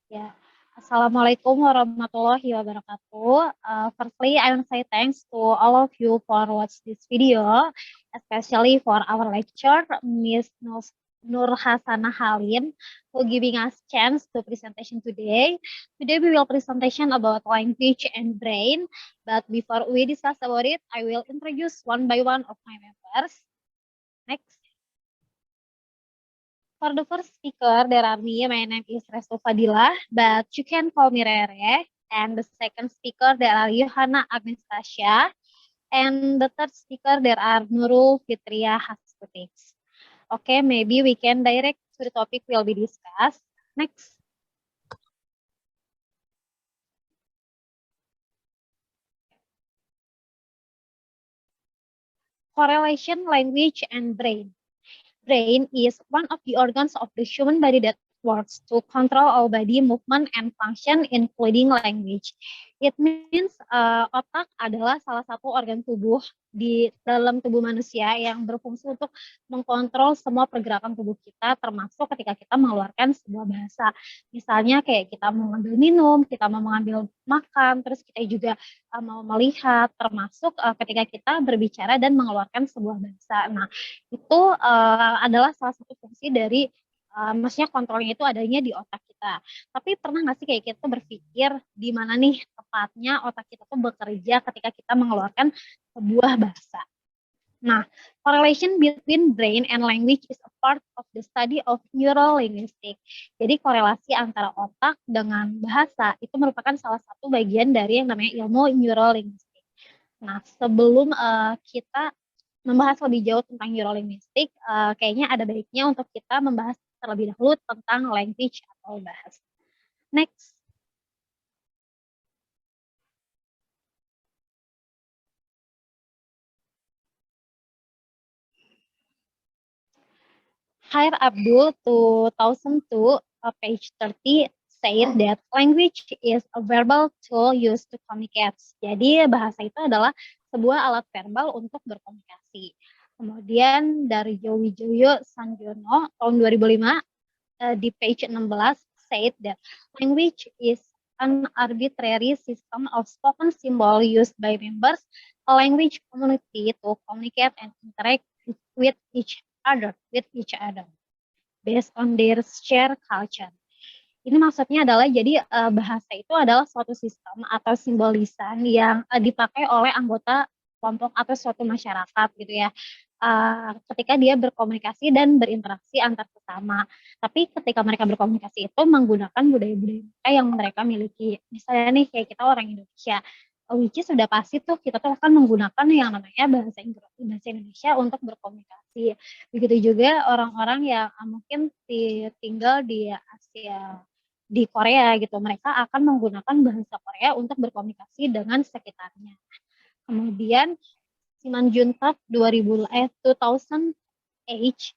Yeah. Assalamualaikum warahmatullahi wabarakatuh. Firstly, I want to say thanks to all of you for watch this video, especially for our lecturer, Miss Nur Hasanah Halim, for giving us chance to presentation today. Today we will presentation about language and brain, but before we discuss about it, I will introduce one by one of my members. Next. For the first speaker, there are me. My name is Resto Fadila, but you can call me Rere. And the second speaker, there are Yohana Agnestasya. And the third speaker, there are Nurul Fitria Haskutix. Okay, maybe we can direct to the topic will be discussed. Next. Correlation, language, and brain. Brain is one of the organs of the human body that works to control all body movement and function, including language. It means otak adalah salah satu organ tubuh di dalam tubuh manusia yang berfungsi untuk mengkontrol semua pergerakan tubuh kita, termasuk ketika kita mengeluarkan sebuah bahasa. Misalnya kayak kita mau mengambil minum, kita mau mengambil makan, terus kita juga mau melihat, termasuk ketika kita berbicara dan mengeluarkan sebuah bahasa. Nah, itu adalah salah satu fungsi dari maksudnya kontrolnya itu adanya di otak kita. Tapi pernah nggak sih kayak kita berpikir di mana nih tepatnya otak kita tuh bekerja ketika kita mengeluarkan sebuah bahasa? Nah, correlation between brain and language is a part of the study of neurolinguistics. Jadi korelasi antara otak dengan bahasa itu merupakan salah satu bagian dari yang namanya ilmu neurolinguistik. Nah, sebelum kita membahas lebih jauh tentang neurolinguistik, kayaknya ada baiknya untuk kita membahas terlebih dahulu tentang language atau bahasa. Next. Khair Abdul 2002, page 30, said that language is a verbal tool used to communicate. Jadi bahasa itu adalah sebuah alat verbal untuk berkomunikasi. Kemudian dari Jowi Joyo Sanjono tahun 2005, di page 16, said that language is an arbitrary system of spoken symbol used by members a language community to communicate and interact with each other based on their shared culture. Ini maksudnya adalah jadi bahasa itu adalah suatu sistem atau simbolisan yang dipakai oleh anggota kelompok atau suatu masyarakat gitu ya. Ketika dia berkomunikasi dan berinteraksi antar sesama. Tapi ketika mereka berkomunikasi itu menggunakan budaya-budaya yang mereka miliki. Misalnya nih kayak kita orang Indonesia, which is sudah pasti tuh kita tuh akan menggunakan yang namanya bahasa Indonesia untuk berkomunikasi. Begitu juga orang-orang yang mungkin tinggal di Asia, di Korea gitu, mereka akan menggunakan bahasa Korea untuk berkomunikasi dengan sekitarnya. Kemudian Siman Juntak 2008, page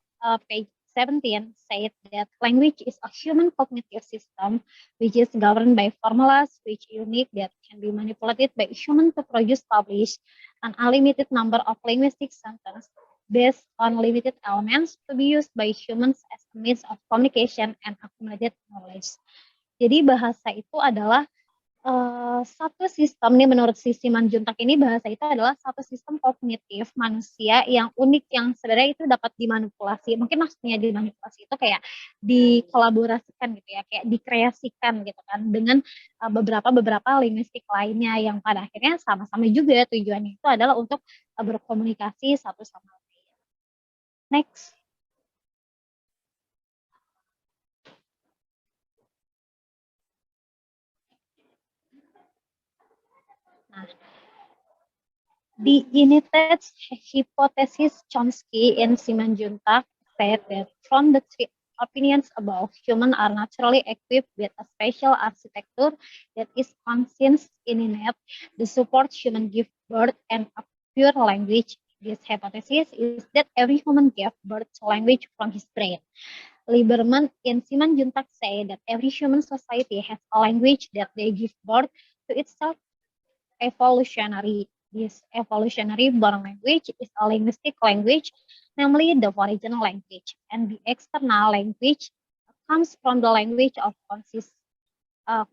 17, said that language is a human cognitive system which is governed by formulas which unique that can be manipulated by human to publish an unlimited number of linguistic sentences based on limited elements to be used by humans as a means of communication and accumulated knowledge. Jadi bahasa itu adalah satu sistem nih menurut si Siman Juntak ini, bahasa itu adalah satu sistem kognitif manusia yang unik yang sebenarnya itu dapat dimanipulasi. Mungkin maksudnya dimanipulasi itu kayak dikolaborasikan gitu ya, kayak dikreasikan gitu kan dengan beberapa linguistik lainnya yang pada akhirnya sama-sama juga tujuannya itu adalah untuk berkomunikasi satu sama lain. Next. Nah, the United hypothesis Chomsky and Siman Juntak said that from the three opinions above, humans are naturally equipped with a special architecture that is conscious innate, the support human give birth and a pure language. This hypothesis is that every human gave birth to language from his brain. Lieberman and Siman Juntak say that every human society has a language that they give birth to itself evolutionary. This evolutionary born language is a linguistic language, namely the original language, and the external language comes from the language of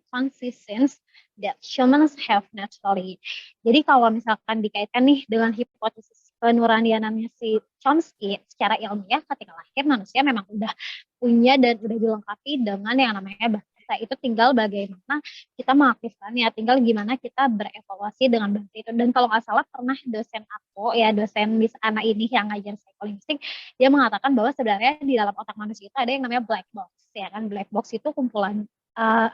consistence that humans have naturally. Jadi kalau misalkan dikaitkan nih dengan hipotesis penuraniannya si Chomsky, secara ilmiah ketika lahir manusia memang udah punya dan udah dilengkapi dengan yang namanya bahasa. Itu tinggal bagaimana kita mengaktifkannya, tinggal gimana kita berevaluasi dengan bahasa itu. Dan kalau nggak salah pernah dosen aku, ya dosen Miss Ana ini yang ngajar psikolinguistik, dia mengatakan bahwa sebenarnya di dalam otak manusia itu ada yang namanya black box, ya kan. Black box itu kumpulan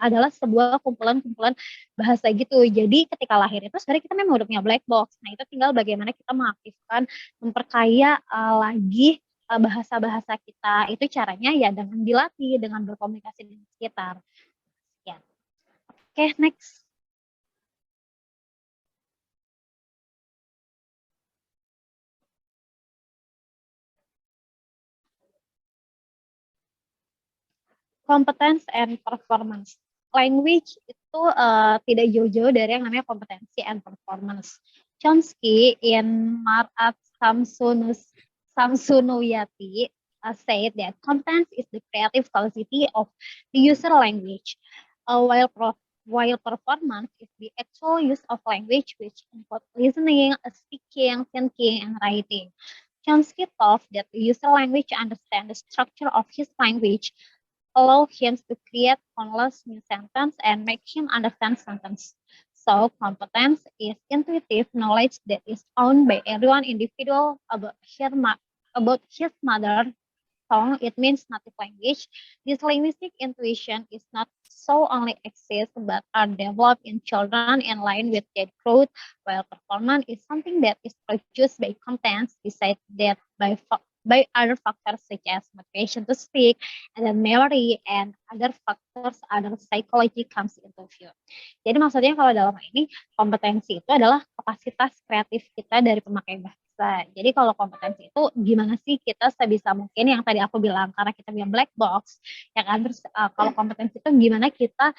adalah sebuah kumpulan-kumpulan bahasa gitu. Jadi ketika lahir itu sebenarnya kita memang udah punya black box. Nah itu tinggal bagaimana kita mengaktifkan, memperkaya lagi bahasa-bahasa kita. Itu caranya ya dengan dilatih, dengan berkomunikasi dengan sekitar. Ya. Oke, next. Competence and performance. Language itu tidak jauh-jauh dari yang namanya kompetensi and performance. Chomsky in Marat Samsunuyati said that competence is the creative capacity of the user language, while performance is the actual use of language, which includes listening, speaking, thinking, and writing. Chomsky thought that the user language understands the structure of his language, allow him to create countless new sentences and make him understand sentence. So competence is intuitive knowledge that is owned by everyone individual about his mother tongue. It means native language. This linguistic intuition is not so only exists but are developed in children in line with their growth, while performance is something that is produced by competence, besides that by other factors such as motivation to speak, and then memory and other factors, other psychology comes into view. Jadi maksudnya kalau dalam ini kompetensi itu adalah kapasitas kreatif kita dari pemakai bahasa. Jadi kalau kompetensi itu gimana sih kita sebisa mungkin yang tadi aku bilang karena kita punya black box, ya kan. Terus kalau kompetensi itu gimana kita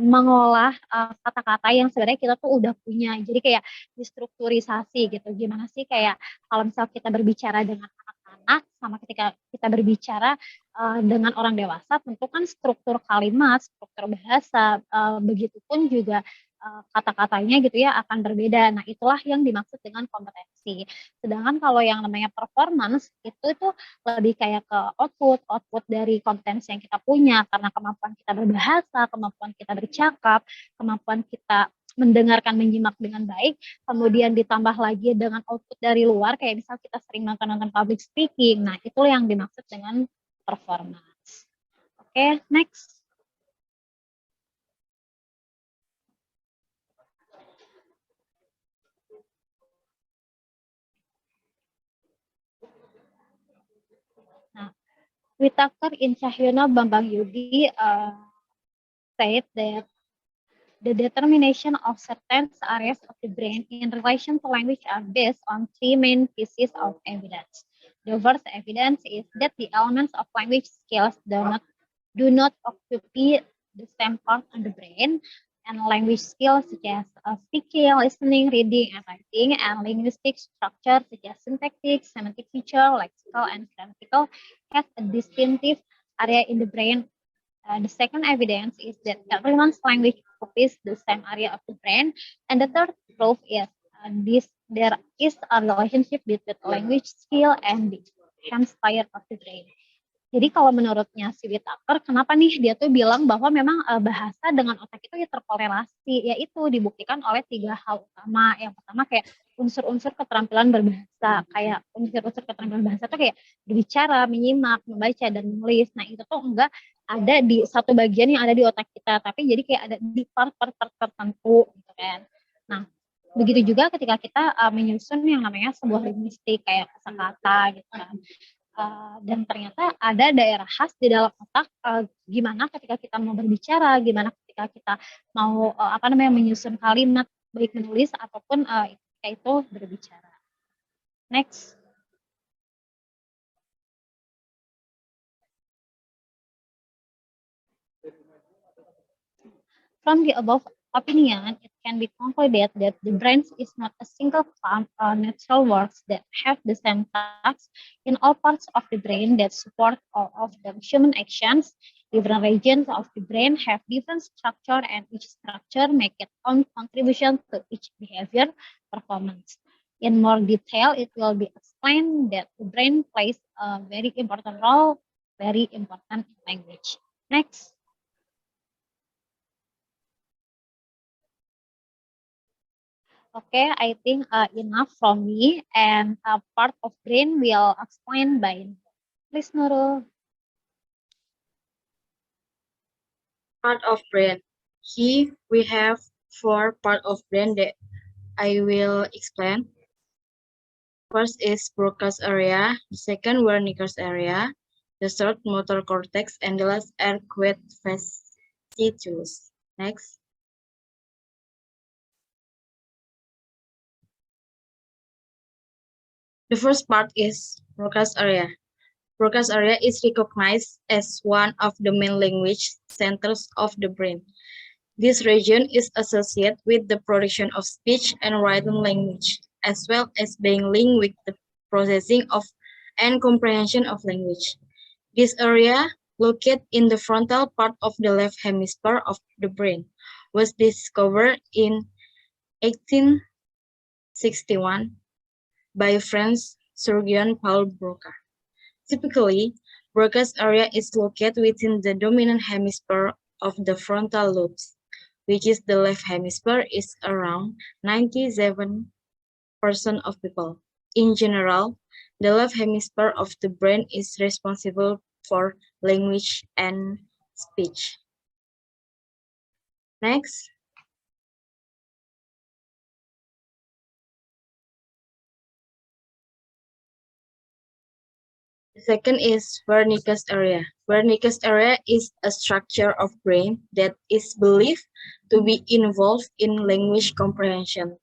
mengolah kata-kata yang sebenarnya kita tuh udah punya. Jadi kayak distrukturisasi gitu. Gimana sih kayak kalau misal kita berbicara dengan anak-anak sama ketika kita berbicara dengan orang dewasa, tentu kan struktur kalimat, struktur bahasa, begitupun juga kata-katanya gitu ya akan berbeda. Nah itulah yang dimaksud dengan kompetensi. Sedangkan kalau yang namanya performance itu lebih kayak ke output dari kompetensi yang kita punya, karena kemampuan kita berbahasa, kemampuan kita bercakap, kemampuan kita mendengarkan, menyimak dengan baik, kemudian ditambah lagi dengan output dari luar, kayak misal kita sering nonton public speaking. Nah itulah yang dimaksud dengan performance. Oke, next. Nah, Whitaker in Cahyono Bambang Yudi said that the determination of certain areas of the brain in relation to language are based on three main pieces of evidence. The first evidence is that the elements of language skills do not occupy the same part of the brain, and language skills such as speaking, listening, reading, and writing, and linguistic structure such as syntactic, semantic feature, lexical, and grammatical have a distinctive area in the brain. The second evidence is that everyone's language occupies the same area of the brain, and the third proof is there is a relationship between language skill and the hemisphere of the brain. Jadi kalau menurutnya si Whitaker, kenapa nih dia tuh bilang bahwa memang bahasa dengan otak itu ya terkorelasi, yaitu dibuktikan oleh 3 hal utama. Yang pertama kayak unsur-unsur keterampilan berbahasa, kayak unsur-unsur keterampilan bahasa tuh kayak berbicara, menyimak, membaca, dan menulis. Nah itu tuh enggak ada di satu bagian yang ada di otak kita, tapi jadi kayak ada di part-part tertentu gitu kan. Nah begitu juga ketika kita menyusun yang namanya sebuah linguistik kayak kosakata gitu kan. Dan ternyata ada daerah khas di dalam otak gimana ketika kita mau berbicara, gimana ketika kita mau menyusun kalimat baik menulis ataupun ketika itu berbicara. Next. From the above opinion, it can be concluded that the brain is not a single natural works that have the same tasks in all parts of the brain that support all of the human actions. Different regions of the brain have different structure, and each structure make its own contribution to each behavior performance. In more detail, it will be explained that the brain plays a very important role, very important in language. Next. Okay, I think enough from me, and part of brain will explain by Nurul. Please, Nurul. Part of brain. Here we have 4 part of brain that I will explain. First is Broca's area, the second Wernicke's area, the third motor cortex, and the last Arcuate fasciculus. Next. The first part is Broca's area. Broca's area is recognized as one of the main language centers of the brain. This region is associated with the production of speech and written language, as well as being linked with the processing of and comprehension of language. This area, located in the frontal part of the left hemisphere of the brain, was discovered in 1861 by French surgeon Paul Broca. Typically, Broca's area is located within the dominant hemisphere of the frontal lobes, which is the left hemisphere, is around 97% of people. In general, the left hemisphere of the brain is responsible for language and speech. Next. The second is Wernicke's area. Wernicke's area is a structure of brain that is believed to be involved in language comprehension.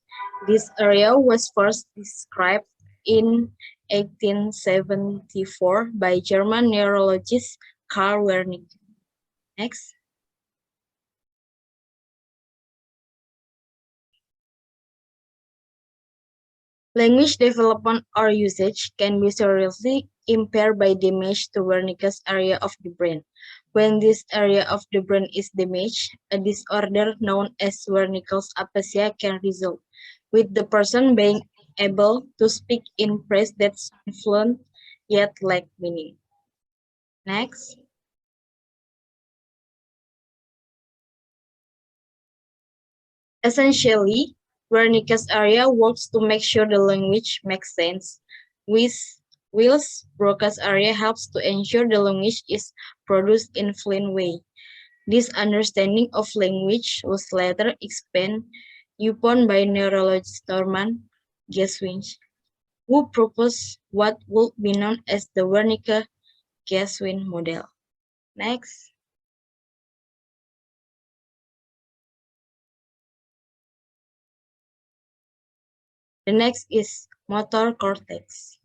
This area was first described in 1874 by German neurologist Karl Wernicke. Next. Language development or usage can be seriously impaired by damage to Wernicke's area of the brain. When this area of the brain is damaged, a disorder known as Wernicke's aphasia can result, with the person being able to speak in phrase that sound fluent yet lack meaning. Next. Essentially, Wernicke's area works to make sure the language makes sense, whilst Broca's area helps to ensure the language is produced in fluent way. This understanding of language was later expanded upon by neurologist Norman Geschwitz, who proposed what would be known as the Wernicke-Geschwitz model. Next. The next is motor cortex.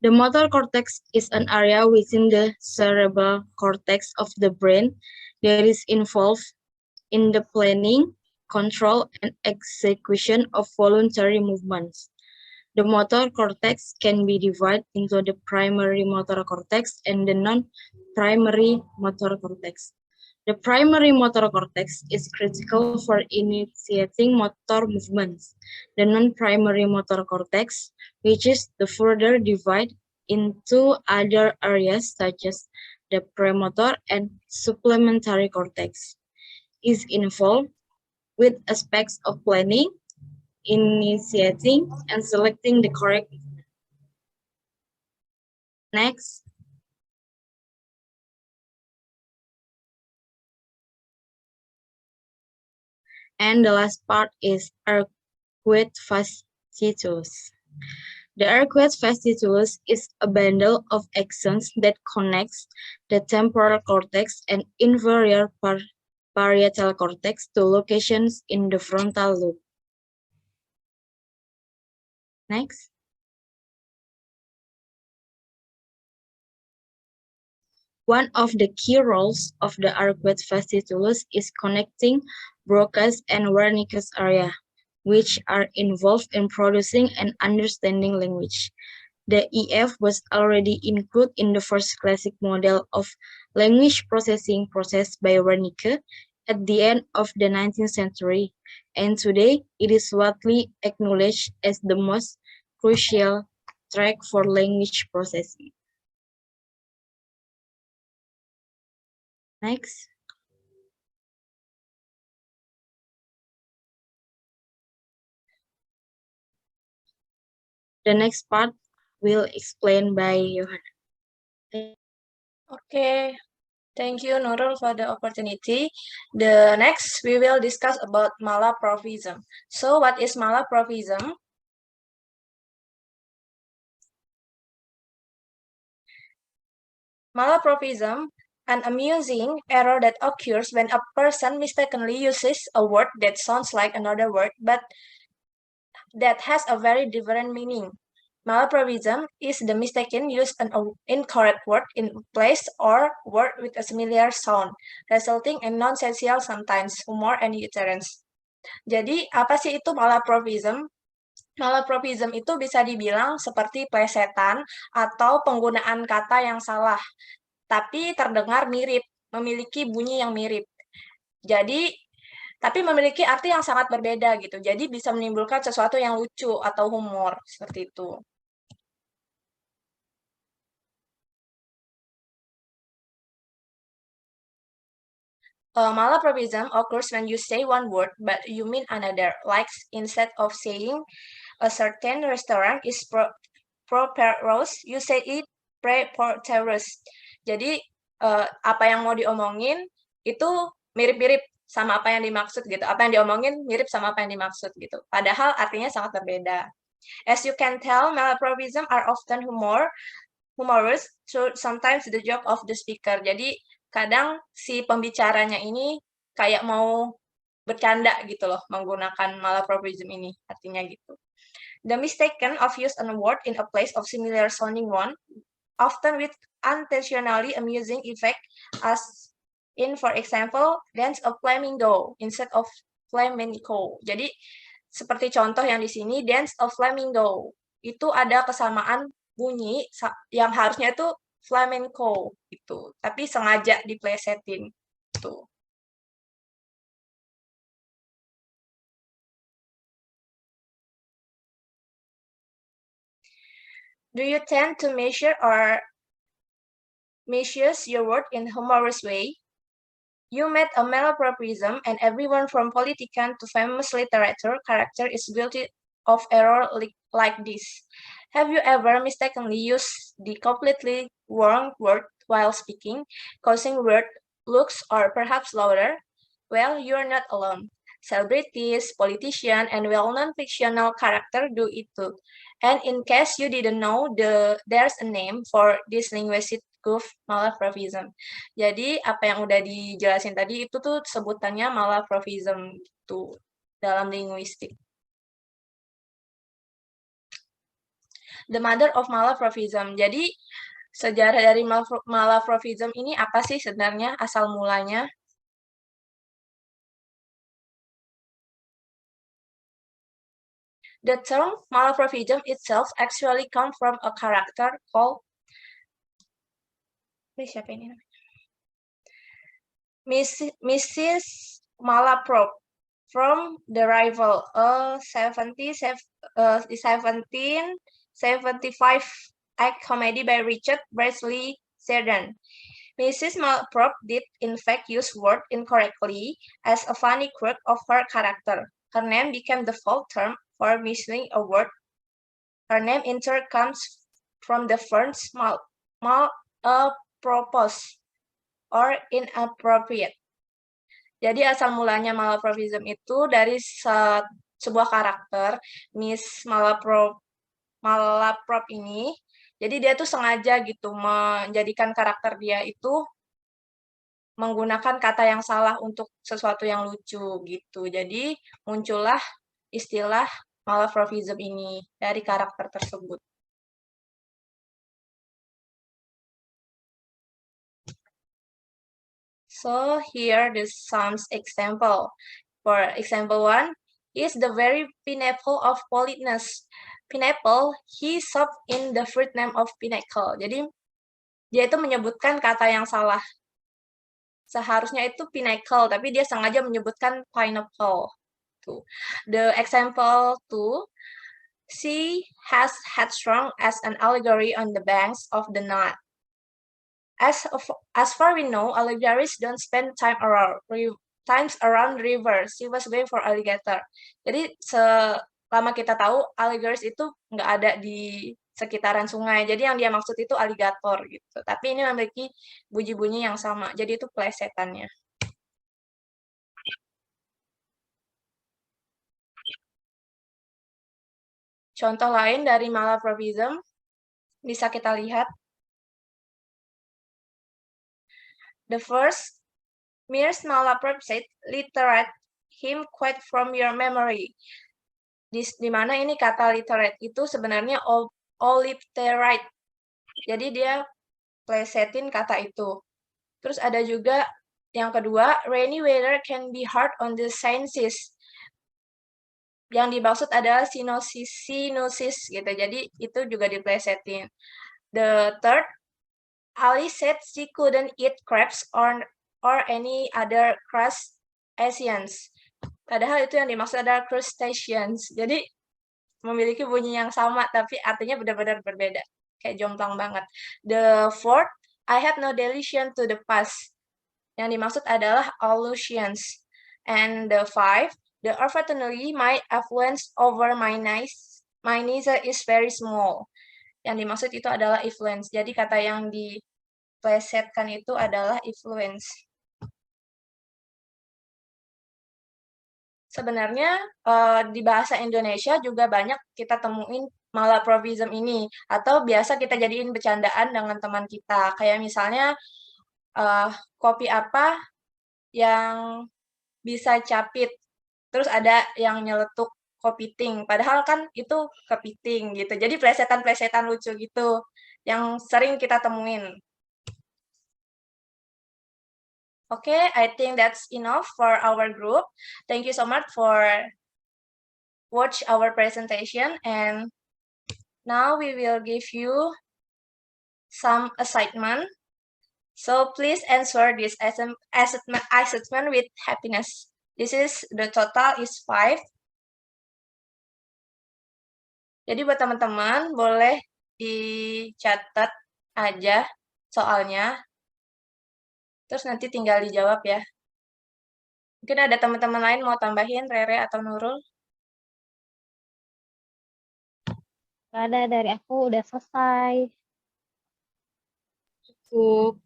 The motor cortex is an area within the cerebral cortex of the brain that is involved in the planning, control, and execution of voluntary movements. The motor cortex can be divided into the primary motor cortex and the non-primary motor cortex. The primary motor cortex is critical for initiating motor movements. The non-primary motor cortex, which is the further divide into other areas such as the premotor and supplementary cortex, is involved with aspects of planning, initiating, and selecting the correct. Next. And the last part is Arcuate fasciculus. The Arcuate fasciculus is a bundle of axons that connects the temporal cortex and inferior parietal cortex to locations in the frontal lobe. Next. One of the key roles of the Arcuate fasciculus is connecting Broca's and Wernicke's area. which are involved in producing and understanding language. The EF was already included in the first classic model of language processing process by Wernicke at the end of the 19th century, and today it is widely acknowledged as the most crucial track for language processing. Next. The next part will explain by Johanna. Okay, thank you, Nurul, for the opportunity. The next, we will discuss about malapropism. So, what is malapropism? Malapropism, an amusing error that occurs when a person mistakenly uses a word that sounds like another word, but that has a very different meaning. Malapropism is the mistaken use of an incorrect word in place or word with a similar sound, resulting in nonsensical sometimes humor and utterance. Jadi, apa sih itu malapropism? Malapropism itu bisa dibilang seperti plesetan atau penggunaan kata yang salah, tapi terdengar mirip, memiliki bunyi yang mirip. Jadi, tapi memiliki arti yang sangat berbeda gitu. Jadi bisa menimbulkan sesuatu yang lucu atau humor seperti itu. Malapropism occurs when you say one word but you mean another. Like instead of saying a certain restaurant is prosperous, you say it preposterous. Jadi apa yang mau diomongin itu mirip-mirip sama apa yang dimaksud gitu. Apa yang diomongin mirip sama apa yang dimaksud gitu. Padahal artinya sangat berbeda. As you can tell, malapropism are often humorous, so sometimes the joke of the speaker. Jadi kadang si pembicaranya ini kayak mau bercanda gitu loh menggunakan malapropism ini, artinya gitu. The mistaken of use a word in a place of similar sounding one, often with unintentionally amusing effect, as in, for example, dance of flamingo instead of flamenco. Jadi seperti contoh yang di sini, dance of flamingo itu ada kesamaan bunyi yang harusnya itu flamenco gitu, tapi sengaja diplesetin gitu. Do you tend to measure or misuse your word in a humorous way? You made a malapropism, and everyone from politician to famous literature character is guilty of error like this. Have you ever mistakenly used the completely wrong word while speaking, causing weird looks or perhaps louder? Well, you're not alone. Celebrities, politicians, and well-known fictional characters do it too. And in case you didn't know, there's a name for this linguistic goof, malapropism. Jadi apa yang udah dijelasin tadi itu tuh sebutannya malapropism itu dalam linguistik. The mother of malapropism. Jadi sejarah dari malapropism ini apa sih sebenarnya asal mulanya? The term malapropism itself actually comes from a character called siapa ini namanya? Mrs. Malaprop from the rival 1775 act comedy by Richard Bresley Sheridan. Mrs. Malaprop did in fact use word incorrectly as a funny quirk of her character. Her name became the folk term for misspelling a word. Her name in turn comes from the verbs malapropos or inappropriate. Jadi asal mulanya malapropism itu dari sebuah karakter Miss Malaprop ini. Jadi dia tuh sengaja gitu menjadikan karakter dia itu menggunakan kata yang salah untuk sesuatu yang lucu gitu. Jadi muncullah istilah malapropism ini dari karakter tersebut. So here the some example. For example 1, is the very pinnacle of politeness. Pineapple, he sobbed in the fruit name of pinnacle. Jadi, dia itu menyebutkan kata yang salah. Seharusnya itu pinnacle, tapi dia sengaja menyebutkan pineapple. Tuh. The example 2, she has headstrong as an allegory on the banks of the Nile. As far we know, alligators don't spend time around rivers. She was going for alligator. Jadi selama kita tahu, alligators itu nggak ada di sekitaran sungai. Jadi yang dia maksud itu alligator gitu. Tapi ini memiliki bunyi-bunyi yang sama. Jadi itu plesetannya. Contoh lain dari malapropism bisa kita lihat. The first, Mears malapropism literate him quite from your memory. Di mana ini kata literate itu sebenarnya alliterate. Jadi dia plesetin kata itu. Terus ada juga yang kedua, rainy weather can be hard on the senses. Yang dimaksud adalah sinusis gitu. Jadi itu juga diplesetin. The third, Ali said she couldn't eat crabs or any other crustaceans. Padahal itu yang dimaksud adalah crustaceans. Jadi memiliki bunyi yang sama tapi artinya benar-benar berbeda. Kayak jomplang banget. The fourth, I had no delusion to the past. Yang dimaksud adalah allusions. And the five, the unfortunately my affluence over my niece is very small. Yang dimaksud itu adalah influence. Jadi kata yang diplesetkan itu adalah influence. Sebenarnya di bahasa Indonesia juga banyak kita temuin malapropism ini. Atau biasa kita jadiin bercandaan dengan teman kita. Kayak misalnya, kopi apa yang bisa capit. Terus ada yang nyeletuk kepiting. Padahal kan itu kepiting gitu. Jadi plesetan-plesetan lucu gitu yang sering kita temuin. Okay, I think that's enough for our group. Thank you so much for watch our presentation, and now we will give you some assignment. So please answer this assessment with happiness. This is the total is 5. Jadi buat teman-teman boleh dicatat aja soalnya. Terus nanti tinggal dijawab ya. Mungkin ada teman-teman lain mau tambahin, Rere atau Nurul? Gak ada, dari aku udah selesai. Cukup.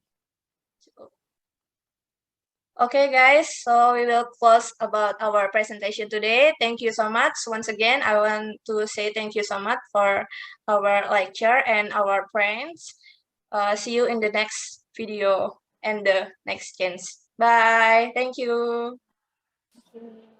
Okay, guys, so we will close about our presentation today. Thank you so much. Once again, I want to say thank you so much for our lecture and our friends. See you in the next video and the next chance. Bye. Thank you. Thank you.